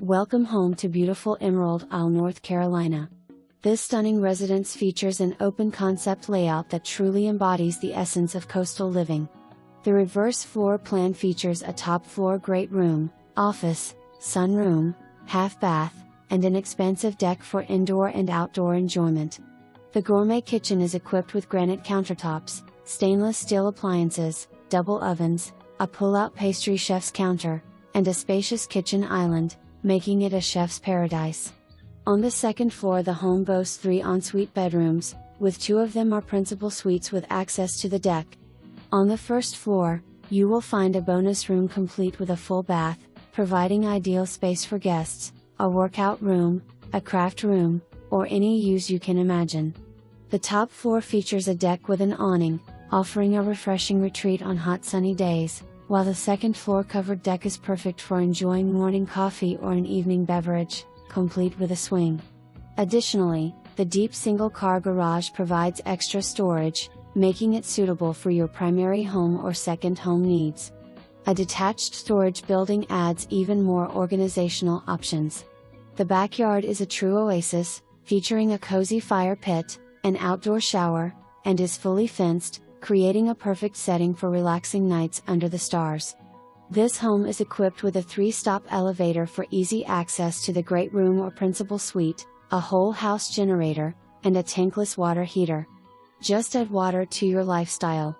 Welcome home to beautiful Emerald Isle, North Carolina. This stunning residence features an open concept layout that truly embodies the essence of coastal living. The reverse floor plan features a top floor great room, office, sunroom, half bath, and an expansive deck for indoor and outdoor enjoyment. The gourmet kitchen is equipped with granite countertops, stainless steel appliances, double ovens, a pull-out pastry chef's counter, and a spacious kitchen island, making it a chef's paradise. On the second floor, the home boasts 3 ensuite bedrooms, with 2 of them are principal suites with access to the deck. On the first floor, you will find a bonus room complete with a full bath, providing ideal space for guests, a workout room, a craft room, or any use you can imagine. The top floor features a deck with an awning, offering a refreshing retreat on hot sunny days, while the second floor covered deck is perfect for enjoying morning coffee or an evening beverage, complete with a swing. Additionally, the deep single-car garage provides extra storage, making it suitable for your primary home or second home needs. A detached storage building adds even more organizational options. The backyard is a true oasis, featuring a cozy fire pit, an outdoor shower, and is fully fenced, creating a perfect setting for relaxing nights under the stars. This home is equipped with a 3-stop elevator for easy access to the great room or principal suite, a whole house generator, and a tankless water heater. Just add water to your lifestyle.